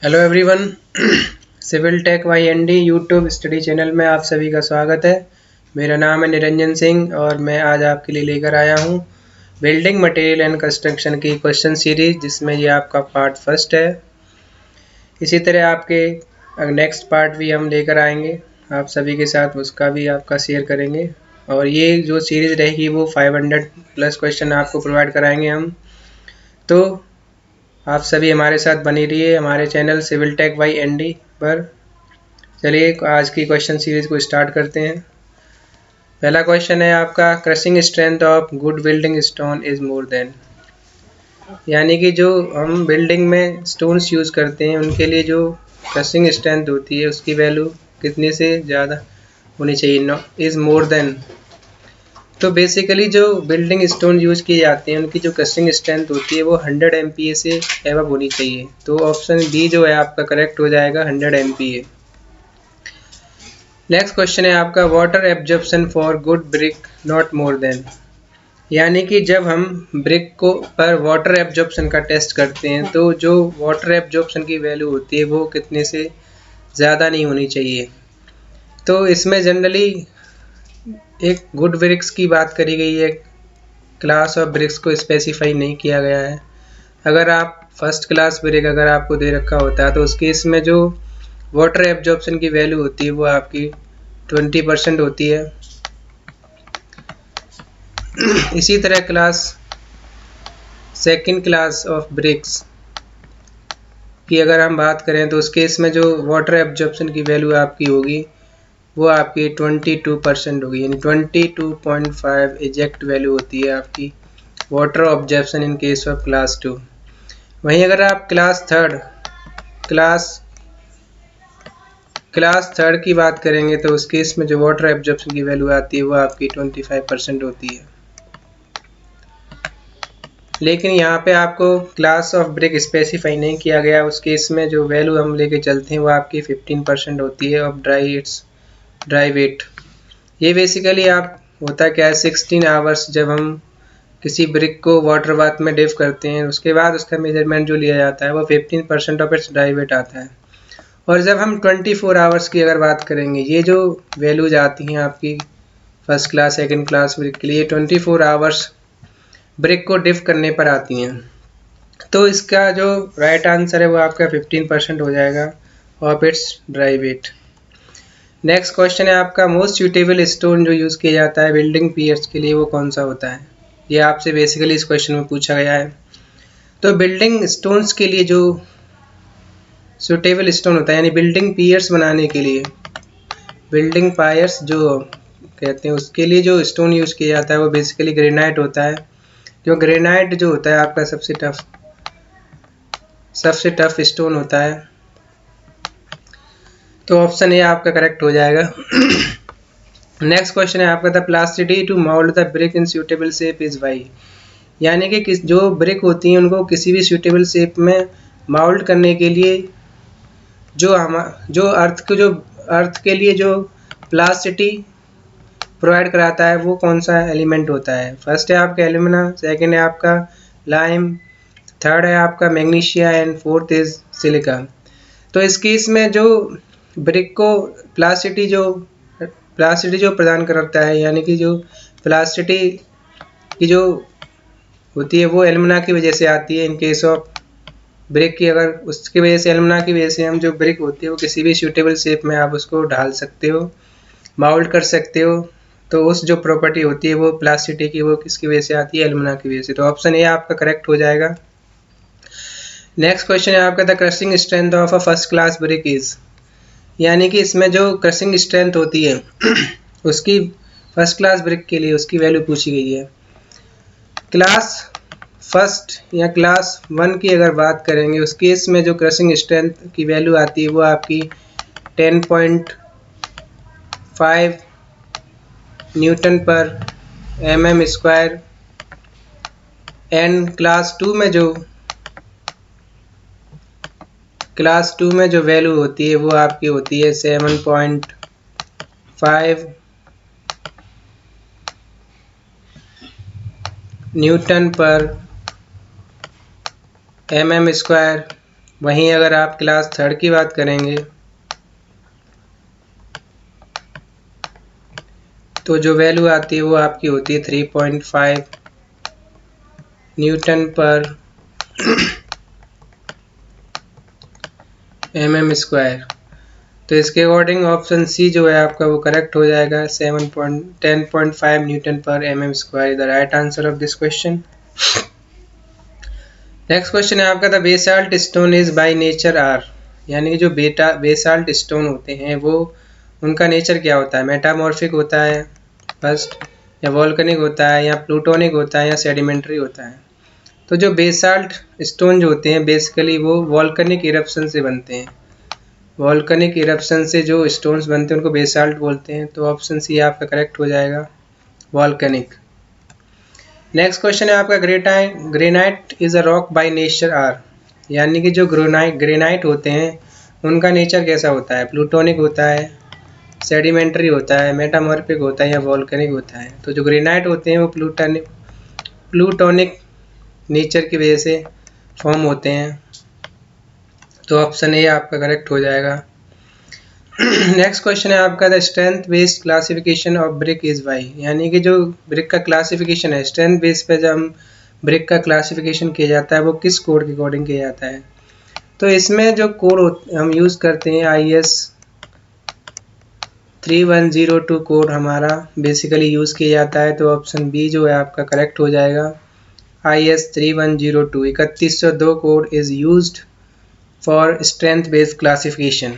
Hello everyone. Civil Tech by N D YouTube study channel में आप सभी का स्वागत है। मेरा नाम है निरंजन सिंह और मैं आज आपके लिए लेकर आया हूँ बिल्डिंग मटेरियल एंड कंस्ट्रक्शन की क्वेश्चन सीरीज, जिसमें ये आपका पार्ट फर्स्ट है। इसी तरह आपके नेक्स्ट पार्ट भी हम लेकर आएंगे आप सभी के साथ, उसका भी आपका शेयर करेंगे। और ये जो सीरीज रहेगी वो 500 प्लस क्वेश्चन आपको प्रोवाइड कराएंगे हम। तो आप सभी हमारे साथ बने रहिए हमारे channel Civil Tech by N D पर। चलिए आज की क्वेश्चन सीरीज को स्टार्ट करते हैं। पहला क्वेश्चन है आपका, crushing strength of good building stone is more than. यानी कि जो हम बिल्डिंग में स्टोन्स यूज़ करते हैं उनके लिए जो क्रशिंग स्ट्रेंथ होती है उसकी वैल्यू कितने से ज़्यादा होनी चाहिए। No is more than. तो बेसिकली जो बिल्डिंग स्टोन यूज किए जाते हैं उनकी जो क्रशिंग स्ट्रेंथ होती है वो 100 MPa से एवब होनी चाहिए। तो ऑप्शन बी जो है आपका करेक्ट हो जाएगा, 100 MPa। नेक्स्ट क्वेश्चन है आपका, water absorption for good brick not more than. यानी कि जब हम ब्रिक को पर वाटर एब्जॉर्प्शन का टेस्ट करते हैं तो जो वाटर एब्जॉर्प्शन की वैल्यू होती है वो कितने से ज़्यादा नहीं होनी चाहिए। तो इसमें जनरली एक गुड ब्रिक्स की बात करी गई है, क्लास ऑफ ब्रिक्स को स्पेसिफाई नहीं किया गया है। अगर आप फर्स्ट क्लास ब्रिक अगर आपको दे रखा होता है तो उस केस में जो वाटर एब्जॉर्प्शन की वैल्यू होती है वो आपकी 20% होती है। इसी तरह class second class of BRICS की अगर हम बात करें तो उस केस में जो वाटर एब्जॉर्प्शन की वैल्यू आपकी होगी वो आपकी 22% होगी, यानी 22.5 एग्जैक्ट वैल्यू होती है आपकी water absorption in case of class 2। वहीं अगर आप क्लास थर्ड की बात करेंगे तो उस केस में जो वाटर एब्जॉर्प्शन की वैल्यू आती है वो आपकी 25% होती है। लेकिन यहाँ पे आपको क्लास ऑफ ब्रिक स्पेसिफाई नहीं किया गया, उस केस में जो वैल्यू हम लेके चलते हैं वो आपकी 15% होती है ऑफ ड्राई वेट। ये बेसिकली आप होता क्या है, 16 आवर्स जब हम किसी ब्रिक को वाटर बाथ में डिप करते हैं उसके बाद उसका मेजरमेंट जो लिया जाता है वो 15% ऑफ इट्स ड्राई वेट आता है। और जब हम 24 आवर्स की अगर बात करेंगे, ये जो वैल्यूज आती हैं आपकी first class second class brick के लिए 24 आवर्स ब्रिक को डिप करने पर आती हैं। तो इसका जो राइट आंसर है वो आपका 15% हो जाएगा of it's dry weight. Next question है आपका, मोस्ट सूटेबल स्टोन जो यूज़ किया जाता है बिल्डिंग पियर्स के लिए वो कौन सा होता है। ये आपसे बेसिकली इस क्वेश्चन में पूछा गया है। तो बिल्डिंग स्टोन्स के लिए जो सूटेबल स्टोन होता है, यानी बिल्डिंग पियर्स बनाने के लिए, बिल्डिंग पायर्स जो कहते हैं उसके लिए जो स्टोन यूज़ किया जाता है वो बेसिकली ग्रेनाइट होता है। जो ग्रेनाइट जो होता है आपका सबसे टफ स्टोन होता है। तो ऑप्शन ए आपका करेक्ट हो जाएगा। नेक्स्ट क्वेश्चन है आपका, the plasticity to mould the brick in suitable shape is why. यानी कि जो ब्रिक होती हैं उनको किसी भी सूटेबल शेप में मोल्ड करने के लिए जो अर्थ के लिए जो प्लास्टिसिटी प्रोवाइड कराता है वो कौन सा एलिमेंट होता है। फर्स्ट है आपका एल्यूमिना, सेकेंड है आपका लाइम, थर्ड है आपका magnesia and fourth is silica. तो इस केस में जो ब्रिक को प्लास्टिसिटी जो प्रदान करता है, यानी कि जो प्लास्टिसिटी की जो होती है वो एल्यूमिना की वजह से आती है। इन केस ऑफ ब्रिक की अगर उसकी वजह से एल्यूमिना की वजह से हम जो ब्रिक होती है वो किसी भी सूटेबल शेप में आप उसको ढाल सकते हो, माउल्ड कर सकते हो। तो उस जो प्रॉपर्टी होती है वो प्लास्टिसिटी की वो किसकी वजह से आती है, एल्यूमिना की वजह से। तो ऑप्शन ए आपका करेक्ट हो जाएगा। नेक्स्ट क्वेश्चन है आपका, the crushing strength of a first class brick is. यानी कि इसमें जो क्रशिंग स्ट्रेंथ होती है उसकी फर्स्ट क्लास ब्रिक के लिए उसकी वैल्यू पूछी गई है। क्लास फर्स्ट या क्लास 1 की अगर बात करेंगे उस केस में जो क्रशिंग स्ट्रेंथ की वैल्यू आती है वो आपकी 10.5 न्यूटन पर mm²। एंड क्लास 2 में जो वैल्यू होती है वो आपकी होती है 7.5 न्यूटन पर mm²। वहीं अगर आप क्लास 3rd की बात करेंगे तो जो वैल्यू आती है वो आपकी होती है 3.5 न्यूटन पर mm²। तो इसके अकॉर्डिंग ऑप्शन सी जो है आपका वो करेक्ट हो जाएगा। 10.5 न्यूटन पर mm² is the right answer of this question. Next question है आपका, the basalt stone is by nature are, यानी कि जो बेसाल्ट स्टोन होते हैं वो उनका नेचर क्या होता है? मेटामॉर्फिक होता है फर्स्ट, या वॉल्केनिक होता है, या प्लूटोनिक होता है, या सेडिमेंट्री होता है। तो जो बेसाल्ट स्टोन जो होते हैं बेसिकली वो वॉल्केनिक इरप्शन से बनते हैं। वॉल्केनिक इरप्शन से जो स्टोन्स बनते हैं उनको बेसाल्ट बोलते हैं। तो ऑप्शन सी आपका करेक्ट हो जाएगा, वॉल्केनिक। नेक्स्ट क्वेश्चन है आपका, granite is a rock by nature are, यानी कि जो ग्रेनाइट होते हैं उनका नेचर कैसा होता है? प्लूटोनिक होता है, सेडिमेंट्री होता है, मेटामॉर्फिक होता है, या वॉल्केनिक होता है। तो जो ग्रेनाइट होते हैं वो प्लूटोनिक नेचर की वजह से फॉर्म होते हैं। तो ऑप्शन ए आपका करेक्ट हो जाएगा। नेक्स्ट क्वेश्चन है आपका, the strength based classification of brick is why, यानी कि जो ब्रिक का क्लासिफिकेशन है स्ट्रेंथ बेस पे जब हम ब्रिक का क्लासिफिकेशन किया जाता है वो किस कोड के अकॉर्डिंग किया जाता है? तो इसमें जो कोड हम यूज़ करते हैं IS 3102 कोड हमारा बेसिकली यूज़ किया जाता है। तो ऑप्शन बी जो है आपका करेक्ट हो जाएगा। IS 3102 3102 code is used for strength based classification.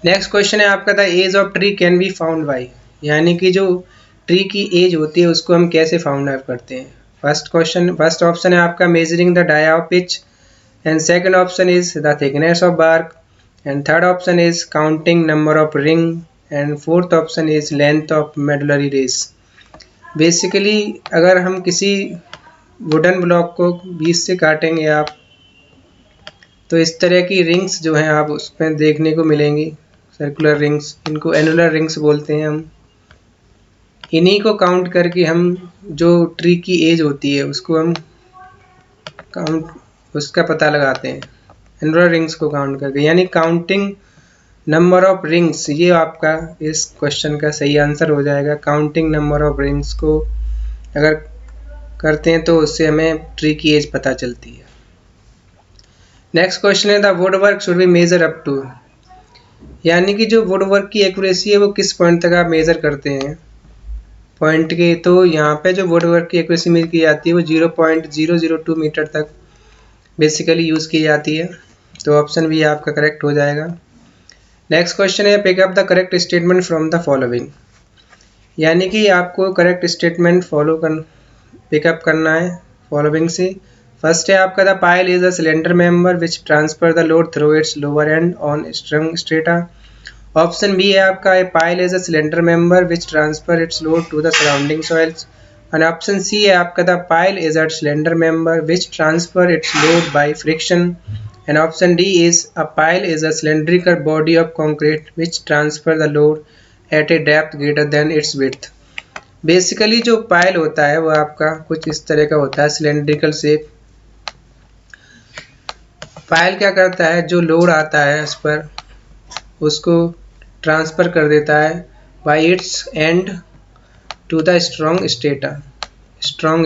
Next question है आपका, the age of tree can be found by, यानी कि जो ट्री की एज होती है उसको हम कैसे फाउंड आउट करते हैं? फर्स्ट ऑप्शन है आपका, measuring the dia of pith, and second option is the thickness of bark, and third option is counting number of ring, and fourth option is length of medullary rays. Basically अगर हम किसी wooden block को 20 से काटेंगे आप, तो इस तरह की रिंग्स जो हैं आप उसमें देखने को मिलेंगी, सर्कुलर रिंग्स, इनको एनुलर रिंग्स बोलते हैं हम। इन्हीं को काउंट करके हम जो ट्री की एज होती है उसको हम उसका पता लगाते हैं एनुलर रिंग्स को काउंट करके, यानी काउंटिंग नंबर ऑफ रिंग्स, ये आपका इस क्वेश्चन का सही आंसर हो जाएगा। काउंटिंग नंबर ऑफ रिंग्स को अगर करते हैं तो उससे हमें ट्री की एज पता चलती है। नेक्स्ट क्वेश्चन है, the wood work should be measure up to, यानी कि जो वुड वर्क की एक्यूरेसी है वो किस पॉइंट तक आप मेज़र करते हैं पॉइंट के? तो यहाँ पे जो वुड वर्क की एक्यूरेसी मेजर की जाती है वो 0.002 मीटर तक बेसिकली यूज़ की जाती है। तो ऑप्शन बी आपका करेक्ट हो जाएगा। नेक्स्ट क्वेश्चन है, pick up the correct statement from the following, यानी कि आपको करेक्ट स्टेटमेंट पिकअप करना है फॉलोइंग से। फर्स्ट है आपका, the pile is a cylinder member which transfer the load through its lower end on strong strata. Option B है आपका, a pile is a cylinder member which transfer its load to the surrounding soils. And option C है आपका, the pile is a cylinder member which transfer its load by friction. And option D is a pile is a cylindrical body of concrete which transfer the load at A depth greater than it's width. Basically जो pile होता है वो आपका कुछ इस तरह का होता है, सिलेंड्रिकल शेप। पाइल क्या करता है, जो लोड आता है उस पर उसको ट्रांसफ़र कर देता है by its end to the strong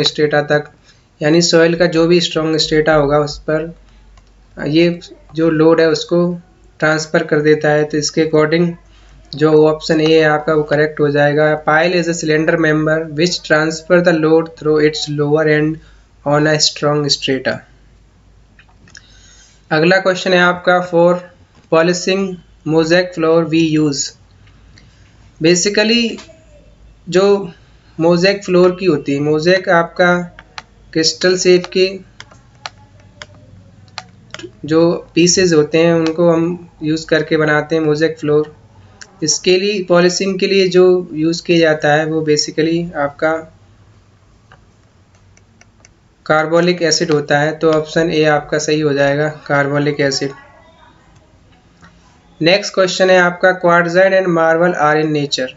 strata तक, यानी सॉइल का जो भी स्ट्रॉन्ग स्टेटा होगा उस पर ये जो लोड है उसको ट्रांसफ़र कर देता है। तो इसके अकॉर्डिंग जो ऑप्शन ए है आपका वो करेक्ट हो जाएगा। Pile is a cylinder member which transfer the load through its lower end on a strong strata. अगला क्वेश्चन है आपका, for polishing mosaic floor we use, basically जो मोज़ेक फ्लोर की होती है, मोज़ेक आपका क्रिस्टल शेप के जो पीसेज होते हैं उनको हम यूज़ करके बनाते हैं मोज़ेक फ्लोर। इसके लिए पॉलिशिंग के लिए जो यूज़ किया जाता है वो बेसिकली आपका कार्बोलिक एसिड होता है। तो ऑप्शन ए आपका सही हो जाएगा, कार्बोलिक एसिड। नेक्स्ट क्वेश्चन है आपका, quartzite and marble are in nature,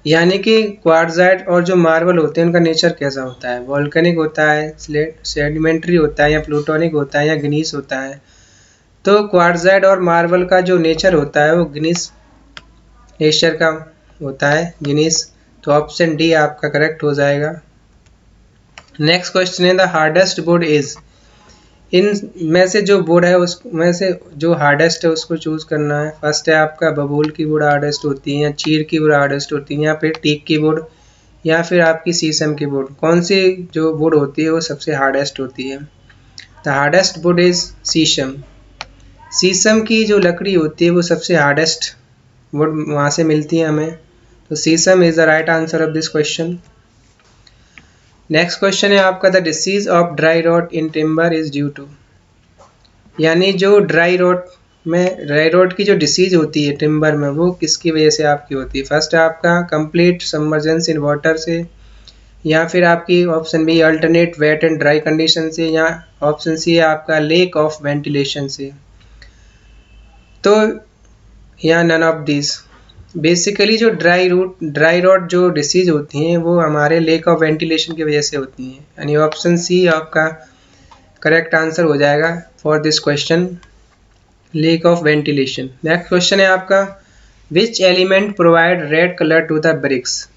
यानी कि क्वार्ट्जाइट और जो मार्बल होते हैं उनका नेचर कैसा होता है, वोल्केनिक होता है, सेडिमेंट्री होता है, या प्लूटोनिक होता है, या ग्नीस होता है। तो क्वार्ट्जाइट और मार्बल का जो नेचर होता है वो ग्नीस नेचर का होता है, ग्नीस। तो ऑप्शन डी आपका करेक्ट हो जाएगा। नेक्स्ट क्वेश्चन है द हार्डेस्ट वुड इज। इन में से जो वुड है उसमें से जो हार्डेस्ट है उसको चूज करना है। फर्स्ट है आपका बबूल की वुड हार्डेस्ट होती है, या चीड़ की वुड हार्डेस्ट होती है, या फिर टीक की वुड, या फिर आपकी शीशम की वुड। कौन सी जो वुड होती है वो सबसे हार्डेस्ट होती है? द हार्डेस्ट वुड इज शीशम। शीशम की जो लकड़ी होती है वो सबसे हार्डेस्ट वुड वहाँ से मिलती है हमें। तो sheesham is the right answer of this question. Next question है आपका the disease of dry rot in timber is due to. यानी जो ड्राई रॉट की जो डिसीज होती है टिम्बर में वो किसकी वजह से आपकी होती है? फर्स्ट है आपका कंप्लीट सबमर्जेंस इन वाटर से, या फिर आपकी option B alternate wet and dry condition से, या ऑप्शन सी है आपका लेक ऑफ वेंटिलेशन से। तो या नन ऑफ दिस। बेसिकली जो ड्राई रॉट जो डिसीज होती हैं वो हमारे लेक ऑफ वेंटिलेशन की वजह से होती हैं, यानी ऑप्शन सी आपका करेक्ट आंसर हो जाएगा for this question, lack of ventilation. Next question है आपका which element provide red colour to the bricks.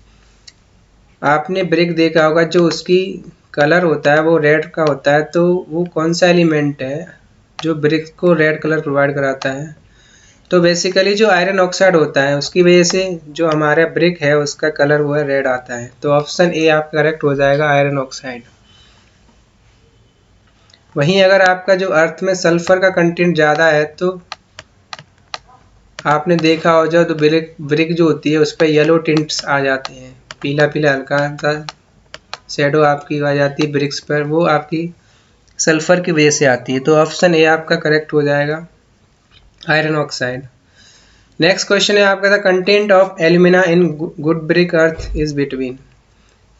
आपने ब्रिक देखा होगा, जो उसकी कलर होता है वो रेड का होता है, तो वो कौन सा एलिमेंट है जो ब्रिक को रेड कलर प्रोवाइड कराता है? तो बेसिकली जो आयरन ऑक्साइड होता है उसकी वजह से जो हमारा ब्रिक है उसका कलर वो है रेड आता है। तो ऑप्शन ए आपका करेक्ट हो जाएगा, आयरन ऑक्साइड। वहीं अगर आपका जो अर्थ में सल्फर का कंटेंट ज़्यादा है तो आपने देखा हो जो तो ब्रिक जो होती है उस पर येलो टिंट्स आ जाते हैं, पीला पीला हल्का सा शेडो आपकी आ जाती है ब्रिक्स पर, वो आपकी सल्फर की वजह से आती है। तो ऑप्शन ए आपका करेक्ट हो जाएगा, आयरन ऑक्साइड। नेक्स्ट क्वेश्चन है आपका the content of alumina in good brick earth is between.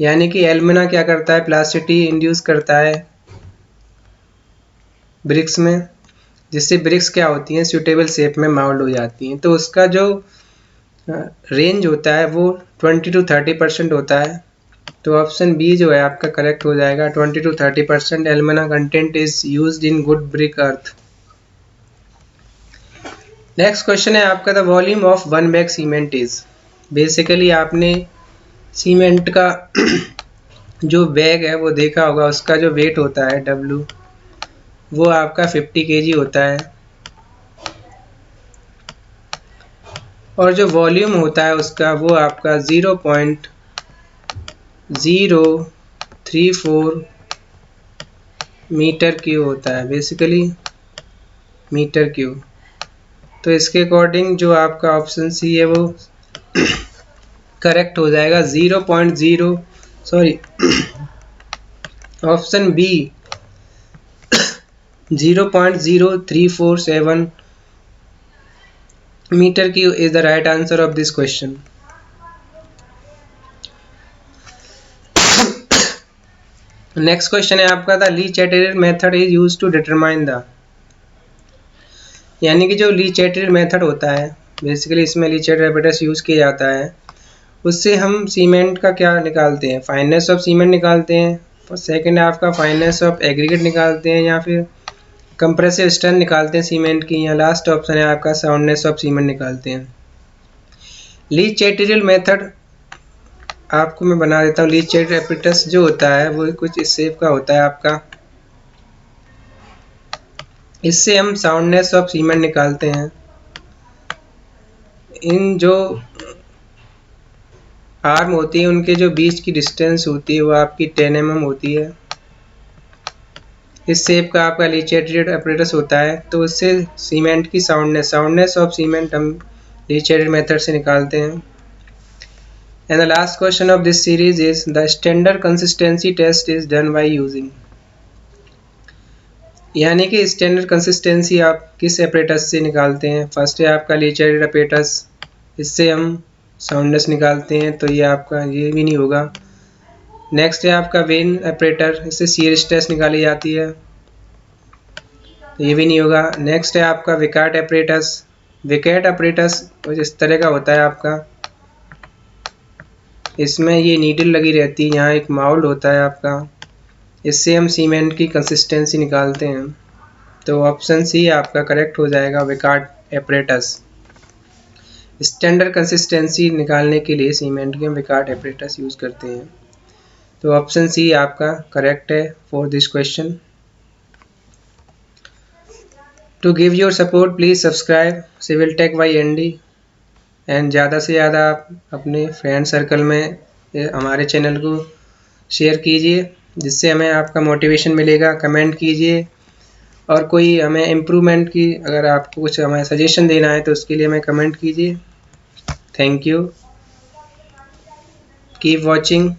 यानी कि एल्यूमिना क्या करता है, प्लास्टिसिटी इंड्यूस करता है ब्रिक्स में, जिससे ब्रिक्स क्या होती हैं सूटेबल शेप में माउल्ड हो जाती हैं। तो उसका जो रेंज होता है वो 20 to 30% होता है। तो ऑप्शन बी जो है आपका करेक्ट हो जाएगा, 20 to 30% alumina content is used in good brick earth. Next question है आपका the volume of one bag cement is. Basically आपने सीमेंट का जो बैग है वो देखा होगा, उसका जो वेट होता है W वो आपका 50 kg होता है, और जो वॉल्यूम होता है उसका वो आपका 0.034 मीटर क्यूब होता है, बेसिकली मीटर क्यूब। तो इसके अकॉर्डिंग जो आपका ऑप्शन सी है वो करेक्ट हो जाएगा, option B 0.0347 metre cube is the right answer of this question. Next question है आपका the Le Chatelier method is used to determine the. यानी कि जो ली चैटेरियल मेथड होता है बेसिकली इसमें ली चैटेरियल एपरेटस यूज किया जाता है, उससे हम सीमेंट का क्या निकालते हैं, फाइननेस ऑफ सीमेंट निकालते हैं। सेकंड है आपका फाइननेस ऑफ एग्रीगेट निकालते हैं, या फिर कंप्रेसिव स्ट्रेंथ निकालते हैं सीमेंट की, या लास्ट ऑप्शन है आपका साउंडनेस ऑफ सीमेंट निकालते हैं। ली चैटेरियल मेथड आपको मैं बना देता हूँ। ली चैटेरियल एपरेटस जो होता है वो कुछ इस शेप का होता है आपका, इससे हम साउंडनेस ऑफ सीमेंट निकालते हैं। इन जो आर्म होती है उनके जो बीच की डिस्टेंस होती है वो आपकी 10 mm होती है। इस शेप का आपका ली चैटेरियल एपरेटस होता है, तो उससे सीमेंट की साउंडनेस ऑफ सीमेंट हम ली चैटेरियल मेथड से निकालते हैं। And the last question of this series is the standard consistency test is done by using. यानी कि स्टैंडर्ड कंसिस्टेंसी आप किस एपरेटस से निकालते हैं? फर्स्ट है आपका ली चैटेरियल एपरेटस, इससे हम साउंडनेस निकालते हैं, तो ये आपका ये भी नहीं होगा। नेक्स्ट है आपका वेन एपरेटर, इससे शियर स्ट्रेस निकाली जाती है, तो ये भी नहीं होगा। नेक्स्ट है आपका विकेट एपरेटस, विकेट एपरेटस कुछ इस तरह का होता है आपका, इसमें ये नीडल लगी रहती है, यहाँ एक माउल्ड होता है आपका, इससे हम सीमेंट की कंसिस्टेंसी निकालते हैं। तो ऑप्शन सी आपका करेक्ट हो जाएगा, विकार्ट एपरेटस। स्टैंडर्ड कंसिस्टेंसी निकालने के लिए सीमेंट के हम विकार्ट एपरेटस यूज़ करते हैं। तो ऑप्शन सी आपका करेक्ट है for this question. To give your support please subscribe Civil Tech by ND and ज़्यादा से ज़्यादा आप अपने फ्रेंड सर्कल में हमारे चैनल को शेयर कीजिए, जिससे हमें आपका मोटिवेशन मिलेगा। कमेंट कीजिए और कोई हमें इम्प्रूवमेंट की अगर आपको कुछ हमें सजेशन देना है तो उसके लिए हमें कमेंट कीजिए। Thank you, keep watching.